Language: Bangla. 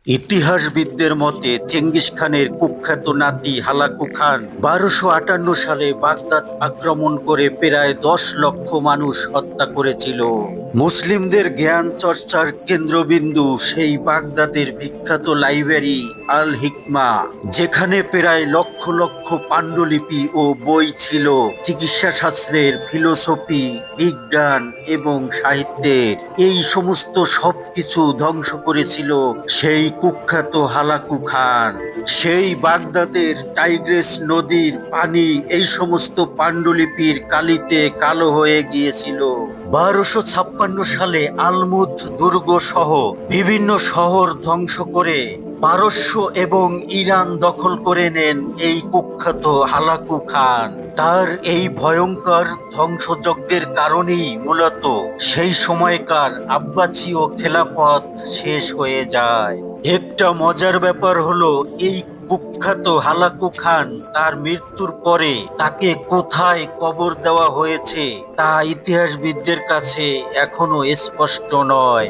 ইতিহাসবিদদের মতে চেঙ্গিস খানের কুখ্যাত নাতি হালাকু খান 1258 সালে বাগদাদ আক্রমণ করে প্রায় 10 লক্ষ মানুষ হত্যা করেছিল। মুসলিমদের জ্ঞান চর্চার কেন্দ্রবিন্দু সেই বাগদাদের বিখ্যাত লাইব্রেরি আল হিকমা, যেখানে প্রায় লক্ষ লক্ষ পাণ্ডুলিপি ও বই ছিল চিকিৎসা শাস্ত্রের, ফিলোসফি, বিজ্ঞান এবং সাহিত্যের। এই সমস্ত সবকিছু ধ্বংস করেছিল সেই কুখ্যাত হালাকু খান। সেই বাগদাদের টাইগ্রিস নদীর পানি এই সমস্ত পাণ্ডুলিপির কালিতে কালো হয়ে গিয়েছিল। 1256 সালে আলমুত দুর্গ সহ বিভিন্ন শহর ধ্বংস করে পারস্য এবং ইরান দখল করে নেন এই কুখ্যাত হালাকু খান। তার এই ভয়ঙ্কর ধ্বংসযজ্ঞের কারণেই মূলত সেই সময়কার আব্বাসীয় খেলাফত শেষ হয়ে যায়। একটা মজার ব্যাপার হলো, এই কুখ্যাত হালাকু খান তার মৃত্যুর পরে তাকে কোথায় কবর দেওয়া হয়েছে তা ইতিহাসবিদদের কাছে এখনো স্পষ্ট নয়।